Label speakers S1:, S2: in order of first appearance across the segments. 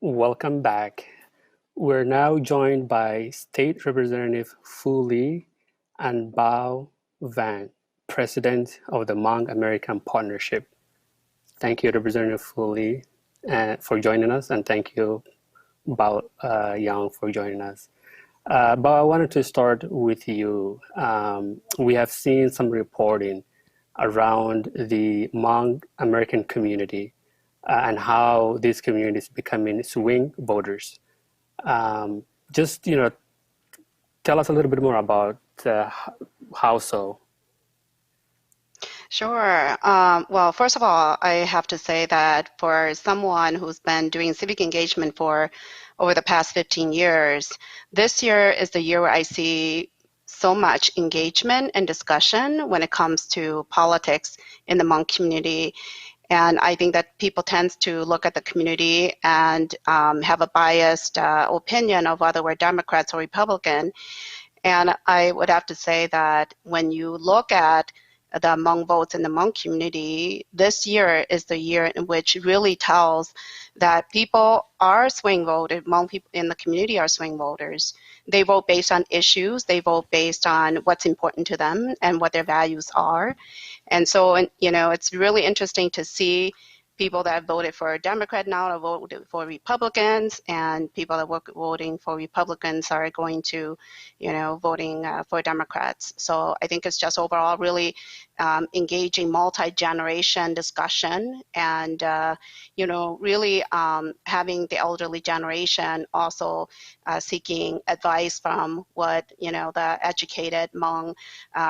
S1: Welcome back. We're now joined by State Representative Fu Lee and Bao Vang, President of the Hmong American Partnership. Thank you, Representative Fu Lee, for joining us, and thank you, Bao Yang, for joining us. Bao, I wanted to start with you. We have seen some reporting around the Hmong American community and how this community is becoming swing voters. Um, just tell us a little bit more about how so.
S2: Sure. Well, first of all, I have to say that for someone who's been doing civic engagement for over the past 15 years, this year is the year where I see so much engagement and discussion when it comes to politics in the Hmong community. And I think that people tend to look at the community and have a biased opinion of whether we're Democrats or Republican. And I would have to say that when you look at the Hmong votes in the Hmong community, this year is the year in which really tells that people are swing voters. Hmong people in the community are swing voters. They vote based on issues. They vote based on what's important to them and what their values are. And so, it's really interesting to see people that voted for a Democrat now are voting for Republicans, and people that were voting for Republicans are going to, voting for Democrats. So I think it's just overall really engaging multi-generation discussion and, really having the elderly generation also seeking advice from what, the educated Hmong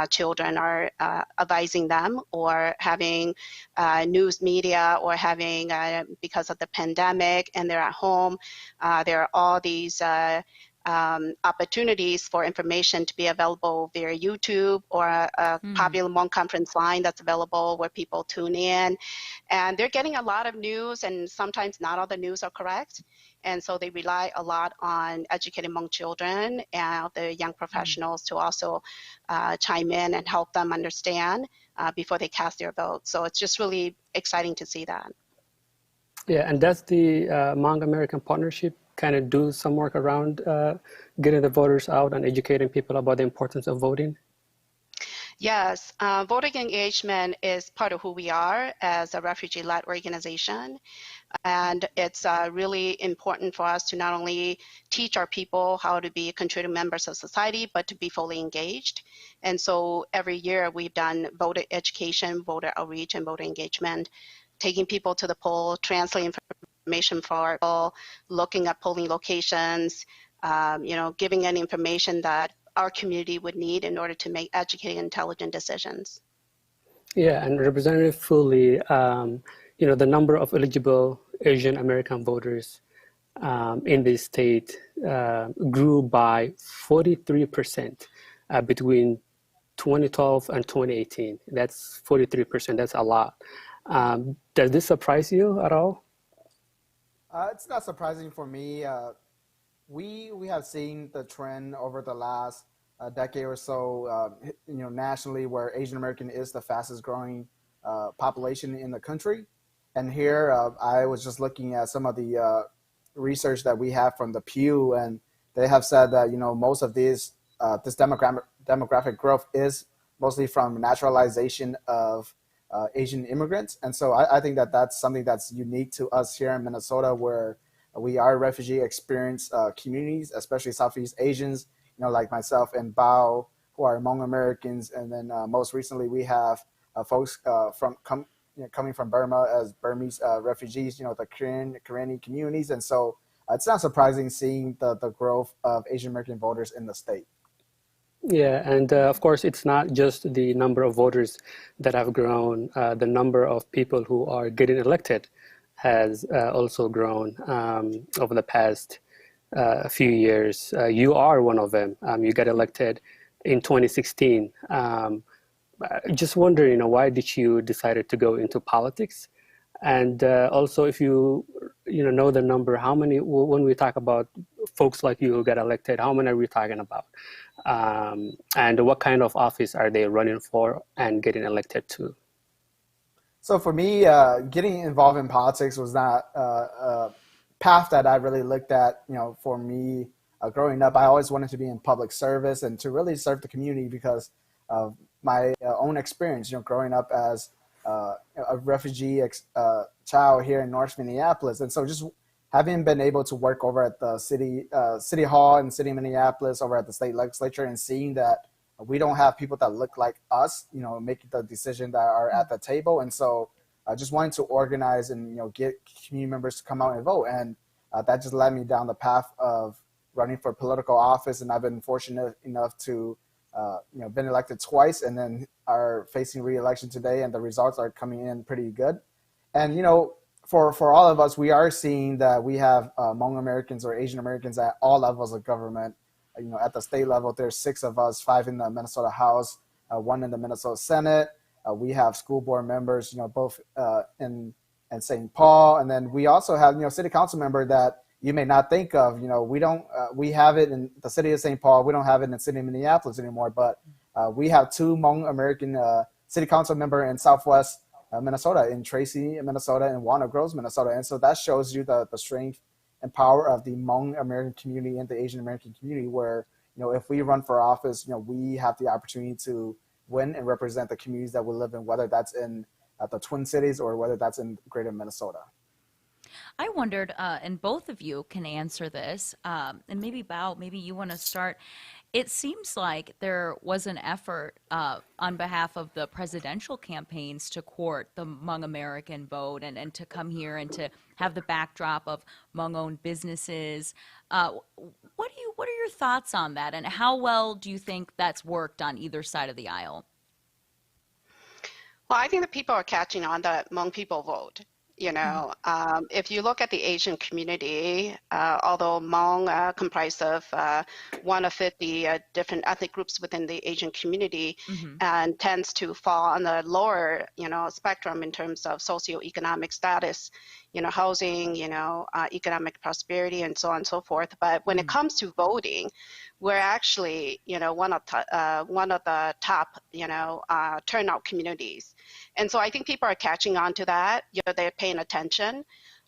S2: children are advising them, or having news media, or having, because of the pandemic and they're at home, there are all these opportunities for information to be available via YouTube or a popular Hmong conference line that's available where people tune in. And they're getting a lot of news, and sometimes not all the news are correct. And so they rely a lot on educated Hmong children and the young professionals to also chime in and help them understand before they cast their vote. So it's just really exciting to see that.
S1: Yeah, and does the Hmong American Partnership kind of do some work around getting the voters out and educating people about the importance of voting?
S2: Yes, voting engagement is part of who we are as a refugee-led organization. And it's really important for us to not only teach our people how to be contributing members of society, but to be fully engaged. And so every year we've done voter education, voter outreach, and voter engagement, taking people to the poll, translating information for people, looking at polling locations, giving any information that our community would need in order to make educated, intelligent decisions.
S1: Yeah, and Representative Fu Lee, the number of eligible Asian American voters in the state grew by 43% between 2012 and 2018. That's 43%. That's a lot. Does this surprise you at all?
S3: It's not surprising for me. We have seen the trend over the last decade or so, nationally, where Asian American is the fastest growing population in the country. And here, I was just looking at some of the research that we have from the Pew, and they have said that most of this demographic growth is mostly from naturalization of Asian immigrants. And so I think that that's something that's unique to us here in Minnesota, where we are refugee experienced communities, especially Southeast Asians, like myself and Bao, who are Hmong Americans. And then most recently we have folks coming from Burma as Burmese refugees, the Korean communities. And so it's not surprising seeing the growth of Asian American voters in the state.
S1: Yeah, and of course, it's not just the number of voters that have grown. The number of people who are getting elected has also grown over the past few years. You are one of them. You got elected in 2016. Just wondering, why did you decide to go into politics? And also, if you know the number, how many, when we talk about folks like you who got elected, how many are we talking about? And what kind of office are they running for and getting elected to?
S3: So for me, getting involved in politics was not path that I really looked at, for me growing up. I always wanted to be in public service and to really serve the community because of my own experience, growing up as a refugee child here in North Minneapolis. And so just having been able to work over at the city hall in city of Minneapolis, over at the state legislature, and seeing that we don't have people that look like us, making the decision that are at the table. And so just wanting to organize and, get community members to come out and vote. And that just led me down the path of running for political office. And I've been fortunate enough to, been elected twice, and then are facing re-election today, and the results are coming in pretty good. And, for all of us, we are seeing that we have Hmong Americans or Asian Americans at all levels of government. At the state level, there's 6 of us, 5 in the Minnesota House, 1 in the Minnesota Senate. We have school board members, both in St. Paul. And then we also have, city council member that you may not think of. We have it in the city of St. Paul. We don't have it in the city of Minneapolis anymore, but we have 2 Hmong American city council member in Southwest Minnesota, in Tracy, Minnesota, and Walnut Groves, Minnesota. And so that shows you the strength and power of the Hmong American community and the Asian American community, where, if we run for office, we have the opportunity to win and represent the communities that we live in, whether that's in the Twin Cities or whether that's in greater Minnesota.
S4: I wondered, and both of you can answer this, and maybe Bao, maybe you want to start. It seems like there was an effort on behalf of the presidential campaigns to court the Hmong American vote and to come here and to have the backdrop of Hmong-owned businesses. What are your thoughts on that, and how well do you think that's worked on either side of the aisle?
S2: Well, I think that people are catching on that Hmong people vote. If you look at the Asian community, although Hmong comprise of 1 of 50 different ethnic groups within the Asian community, and tends to fall on the lower, spectrum in terms of socioeconomic status, housing, economic prosperity, and so on and so forth. But when it comes to voting, we're actually, one of the top, turnout communities. And so I think people are catching on to that. They're paying attention.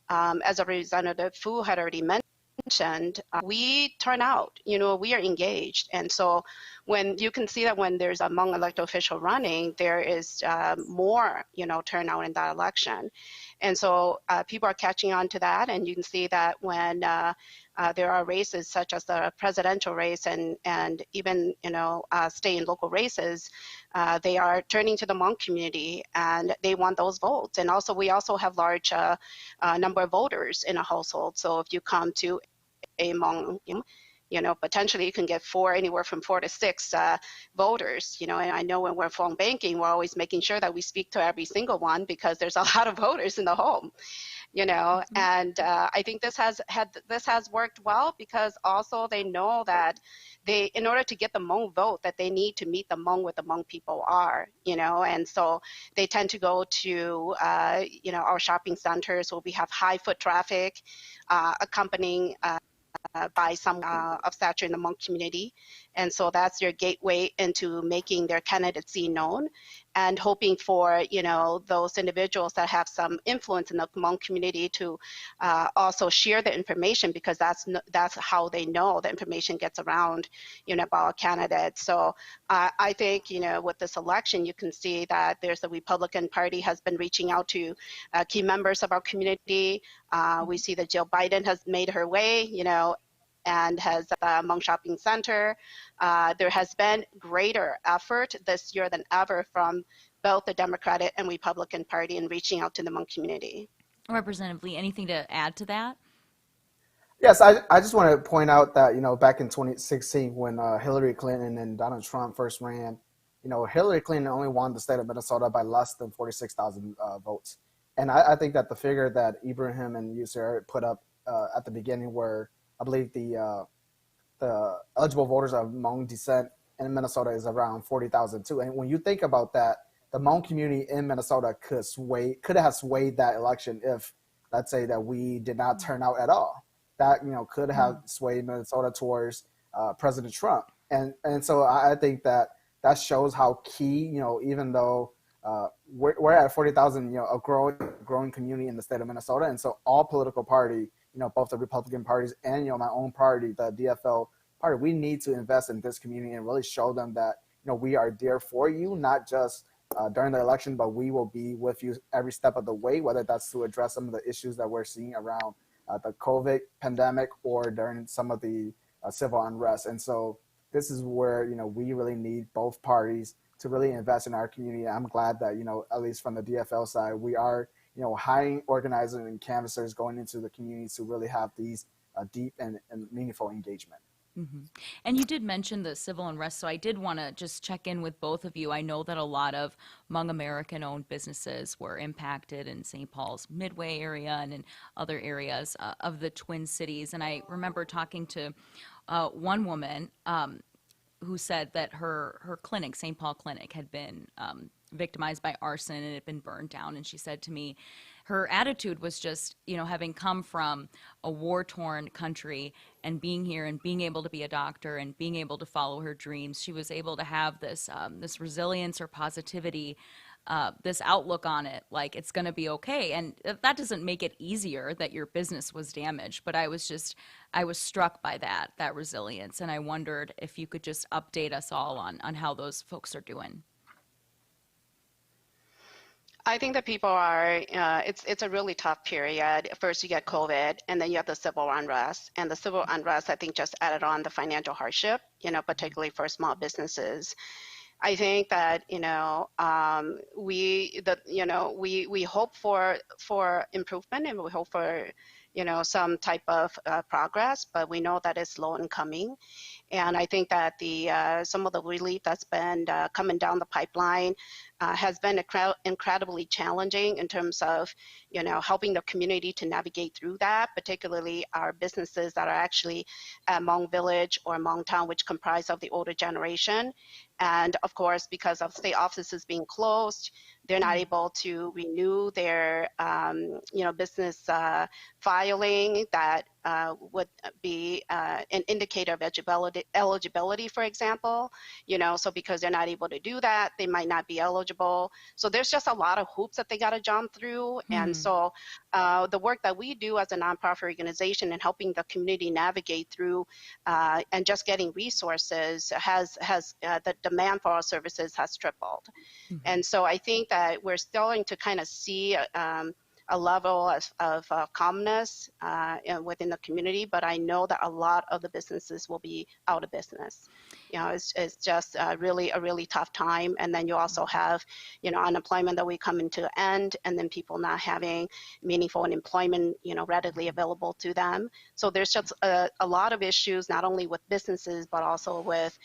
S2: As a Representative Fu had already mentioned, we turn out, we are engaged. And so when you can see that when there's a Hmong elected official running, there is more, turnout in that election. And so people are catching on to that. And you can see that when there are races such as the presidential race and even, state and local races, they are turning to the Hmong community and they want those votes. And also, we also have large number of voters in a household. So if you come to a Hmong, potentially you can get anywhere from 4 to 6 voters, and I know when we're phone banking, we're always making sure that we speak to every single one because there's a lot of voters in the home, and I think this has worked well because also they know that in order to get the Hmong vote, that they need to meet the Hmong where the Hmong people are, and so they tend to go to, our shopping centers where we have high foot traffic, accompanying by some of stature in the Hmong community. And so that's your gateway into making their candidacy known and hoping for, those individuals that have some influence in the Hmong community to also share the information because that's how they know the information gets around, about a candidate. So I think, with this election, you can see that there's the Republican Party has been reaching out to key members of our community. We see that Jill Biden has made her way, and has Hmong Shopping Center. There has been greater effort this year than ever from both the Democratic and Republican Party in reaching out to the Hmong community.
S4: Representative Lee, anything to add to that?
S3: Yes, I just want to point out that, back in 2016 when Hillary Clinton and Donald Trump first ran, Hillary Clinton only won the state of Minnesota by less than 46,000 votes. And I think that the figure that Ibrahim and Yusser put up at the beginning were, I believe the eligible voters of Hmong descent in Minnesota is around 40,000 too. And when you think about that, the Hmong community in Minnesota could have swayed that election if, let's say, that we did not turn out at all. That could have swayed Minnesota towards President Trump. And so I think that shows how key, even though we're at 40,000, a growing community in the state of Minnesota, and so all political party both the Republican parties and, my own party, the DFL party, we need to invest in this community and really show them that, we are there for you, not just during the election, but we will be with you every step of the way, whether that's to address some of the issues that we're seeing around the COVID pandemic or during some of the civil unrest. And so this is where, we really need both parties to really invest in our community. I'm glad that, at least from the DFL side, we are, hiring organizers and canvassers going into the community to really have these deep and meaningful engagement.
S4: Mm-hmm. And you did mention the civil unrest, so I did want to just check in with both of you. I know that a lot of Hmong American-owned businesses were impacted in St. Paul's Midway area and in other areas of the Twin Cities. And I remember talking to one woman who said that her clinic, St. Paul Clinic, had been victimized by arson and it had been burned down. And she said to me, her attitude was just, having come from a war-torn country and being here and being able to be a doctor and being able to follow her dreams, she was able to have this this resilience or positivity, this outlook on it, like it's going to be okay. And that doesn't make it easier that your business was damaged, but I was struck by that resilience, and I wondered if you could just update us all on how those folks are doing.
S2: I think that people are, it's a really tough period. First you get COVID, and then you have the civil unrest. And the civil unrest, I think, just added on the financial hardship, particularly for small businesses. I think that, we hope for improvement, and we hope for, some type of progress, but we know that it's slow in coming. And I think that some of the relief that's been coming down the pipeline has been incredibly challenging in terms of, helping the community to navigate through that, particularly our businesses that are actually at Hmong Village or Hmong Town, which comprise of the older generation. And of course, because of state offices being closed, they're not able to renew their, business filing that would be an indicator of eligibility, for example. So because they're not able to do that, they might not be eligible. So there's just a lot of hoops that they got to jump through. And so the work that we do as a nonprofit organization and helping the community navigate through and just getting resources has the demand for our services has tripled. Mm-hmm. And so I think that we're starting to kind of see a level of calmness within the community, but I know that a lot of the businesses will be out of business. It's just really a really tough time. And then you also have, unemployment that we come into end, and then people not having meaningful employment, readily available to them. So there's just a lot of issues, not only with businesses, but also with,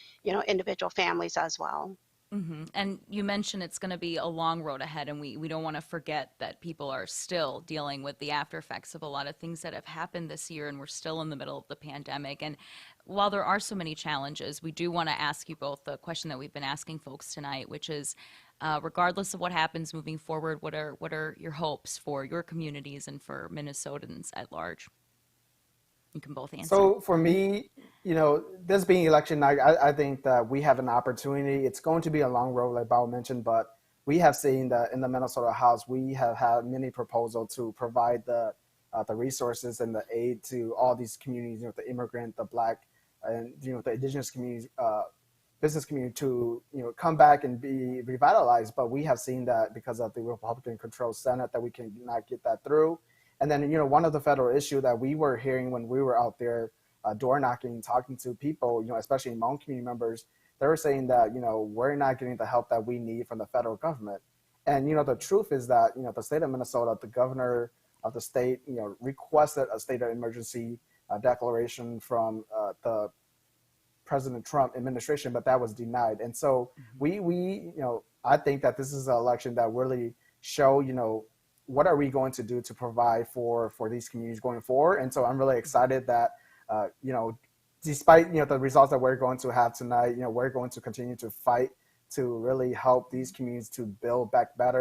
S2: individual families as well.
S4: Mm-hmm. And you mentioned it's going to be a long road ahead, and we don't want to forget that people are still dealing with the after effects of a lot of things that have happened this year, and we're still in the middle of the pandemic. And while there are so many challenges, we do want to ask you both the question that we've been asking folks tonight, which is, regardless of what happens moving forward, what are your hopes for your communities and for Minnesotans at large? You can both answer.
S3: So for me, this being election night, I think that we have an opportunity. It's going to be a long road, like Bao mentioned, but we have seen that in the Minnesota House, we have had many proposals to provide the resources and the aid to all these communities, the immigrant, the Black, and the indigenous communities, business community to come back and be revitalized. But we have seen that because of the Republican-controlled Senate that we cannot get that through. And then, one of the federal issue that we were hearing when we were out there door knocking, talking to people, especially Hmong community members, they were saying that, we're not getting the help that we need from the federal government. And, the truth is that, the state of Minnesota, the governor of the state, requested a state of emergency declaration from the President Trump administration, but that was denied. And so we I think that this is an election that really show, what are we going to do to provide for these communities going forward? And so I'm really excited that, despite, the results that we're going to have tonight, we're going to continue to fight to really help these communities to build back better.